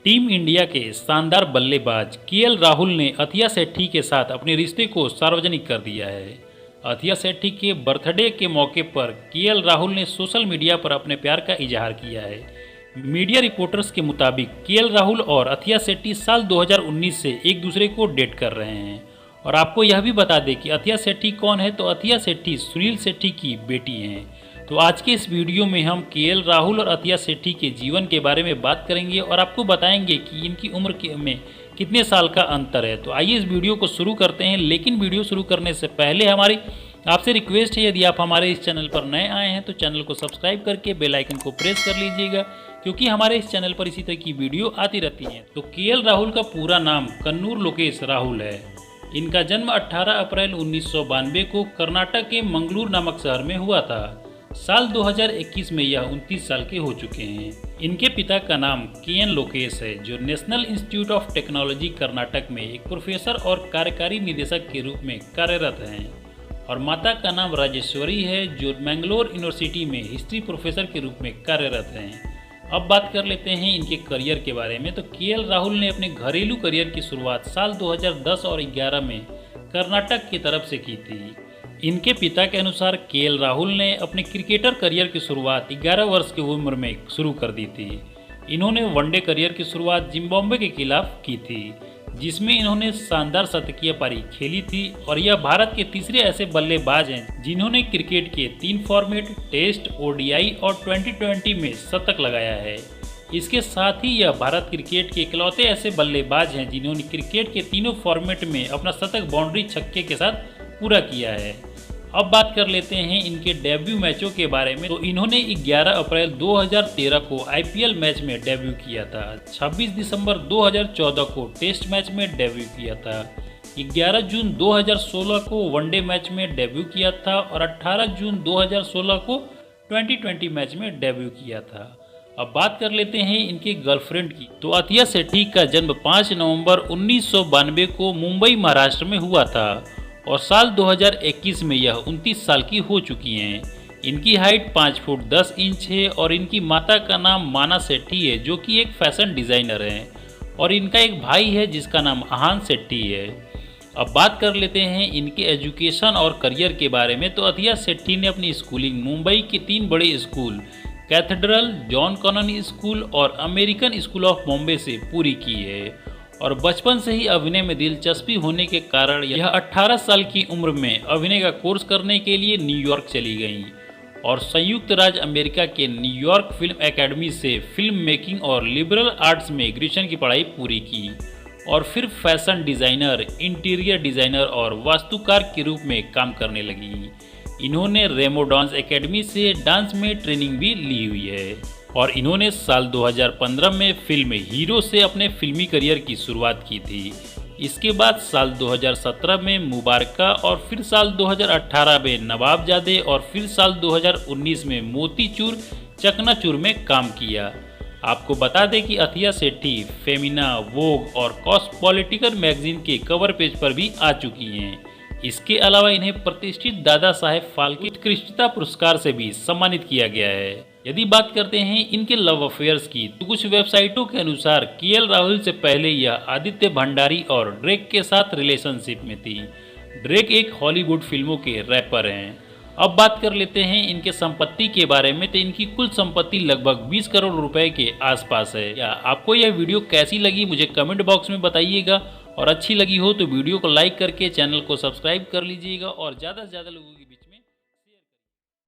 Team India के शानदार बल्लेबाज केएल राहुल ने अथिया सेठी के साथ अपने रिश्ते को सार्वजनिक कर दिया है। अथिया सेठी के बर्थडे के मौके पर केएल राहुल ने सोशल मीडिया पर अपने प्यार का इजहार किया है। मीडिया रिपोर्टर्स के मुताबिक केएल राहुल और अथिया सेठी साल 2019 से एक दूसरे को डेट कर रहे हैं। और आपको यह भी बता दें कि अथिया सेठी कौन है, तो अथिया सेठी सुनील सेठी की बेटी हैं। तो आज के इस वीडियो में हम केएल राहुल और अथिया सेठी के जीवन के बारे में बात करेंगे और आपको बताएंगे कि इनकी उम्र में कितने साल का अंतर है। तो आइए इस वीडियो को शुरू करते हैं, लेकिन वीडियो शुरू करने से पहले हमारी आपसे रिक्वेस्ट है, यदि आप हमारे इस चैनल पर नए आए हैं तो चैनल को सब्सक्राइब करके बेल आइकन को प्रेस कर लीजिएगा, क्योंकि हमारे इस चैनल पर इसी तरह की वीडियो आती रहती हैं। तो केएल राहुल का पूरा नाम कन्नूर लोकेश राहुल है। इनका जन्म 18 अप्रैल 1992 को कर्नाटक के मंगलूर नामक शहर में हुआ था। साल 2021 में यह 29 साल के हो चुके हैं। इनके पिता का नाम केएन लोकेश है, जो national institute of technology Karnataka में एक प्रोफेसर और कार्यकारी निदेशक के रूप में कार्यरत हैं। और माता का नाम राजेश्वरी है, जो मैंगलोर यूनिवर्सिटी में हिस्ट्री प्रोफेसर के रूप में कार्यरत हैं। अब बात कर लेते हैं इनके करियर के बारे में। तो केएल राहुल ने अपने घरेलू करियर की शुरुआत साल 2010 और 11 में कर्नाटक की तरफ से की थी। इनके पिता के अनुसार केएल राहुल ने अपने क्रिकेटर करियर की शुरुआत 11 वर्ष की उम्र में शुरू कर दी थी। इन्होंने वनडे करियर की शुरुआत जिम्बाब्वे के खिलाफ की थी, जिसमें इन्होंने शानदार शतकीय पारी खेली थी। और यह भारत के तीसरे ऐसे बल्लेबाज हैं जिन्होंने क्रिकेट के 3 फॉर्मेट टेस्ट, ओडीआई और 2020 में शतक लगाया है। इसके साथ ही यह भारत क्रिकेट के इकलौते ऐसे बल्लेबाज हैं जिन्होंने क्रिकेट के तीनों फॉर्मेट में अपना शतक बाउंड्री छक्के के साथ पूरा किया है। अब बात कर लेते हैं इनके डेब्यू मैचों के बारे में। तो इन्होंने 11 अप्रैल 2013 को आईपीएल मैच में डेब्यू किया था, 26 दिसंबर 2014 को टेस्ट मैच में डेब्यू किया था, 11 जून 2016 को वनडे मैच में डेब्यू किया था और 18 जून 2016 को 2020 मैच में डेब्यू किया था। अब बात कर लेते हैं इनके गर्लफ्रेंड की। तो अथिया सेठी का जन्म 5 नवंबर 1992 को मुंबई महाराष्ट्र में हुआ था और साल 2021 में यह 29 साल की हो चुकी हैं। इनकी हाइट 5 फुट 10 इंच है और इनकी माता का नाम माना सेठी है, जो कि एक फैशन डिज़ाइनर हैं। और इनका एक भाई है जिसका नाम आहान सेठी है। अब बात कर लेते हैं इनके एजुकेशन और करियर के बारे में। तो अथिया सेठी ने अपनी स्कूलिंग मुंबई के 3 बड़े school cathedral, John Connon school और अमेरिकन स्कूल ऑफ बॉम्बे से पूरी की है। और बचपन से ही अभिनय में दिलचस्पी होने के कारण यह 18 साल की उम्र में अभिनय का कोर्स करने के लिए न्यूयॉर्क चली गईं और संयुक्त राज्य अमेरिका के न्यूयॉर्क फिल्म एकेडमी से फिल्म मेकिंग और लिबरल आर्ट्स में ग्रेजुएशन की पढ़ाई पूरी की और फिर फैशन डिज़ाइनर, इंटीरियर डिज़ाइनर और वास्तुकार के रूप में काम करने लगी। इन्होंने रेमो डांस एकेडमी से डांस में ट्रेनिंग भी ली हुई है। और इन्होंने साल 2015 में फिल्म हीरो से अपने फिल्मी करियर की शुरुआत की थी। इसके बाद साल 2017 में मुबारका और फिर साल 2018 में नवाबजादे और फिर साल 2019 में मोतीचूर चकनाचूर में काम किया। आपको बता दें कि अथिया सेठी फेमिना, वोग और कॉस्मोपॉलिटिकल मैगजीन के कवर पेज पर भी आ चुकी हैं। इसके अलावा इन्हें प्रतिष्ठित दादा साहेब फाल्के उत्कृष्टता पुरस्कार से भी सम्मानित किया गया है। यदि बात करते हैं इनके लव अफेयर्स की, तो कुछ वेबसाइटों के अनुसार केएल राहुल से पहले यह आदित्य भंडारी और ड्रेक के साथ रिलेशनशिप में थी। ड्रेक एक हॉलीवुड फिल्मों के रैपर हैं। अब बात कर लेते हैं इनके संपत्ति के बारे में। तो इनकी कुल संपत्ति लगभग 20 करोड़ रुपए के आसपास है। या आपको यह वीडियो कैसी लगी मुझे कमेंट बॉक्स में बताइएगा, और अच्छी लगी हो तो वीडियो को लाइक करके चैनल को सब्सक्राइब कर लीजिएगा और ज़्यादा से ज़्यादा लोगों की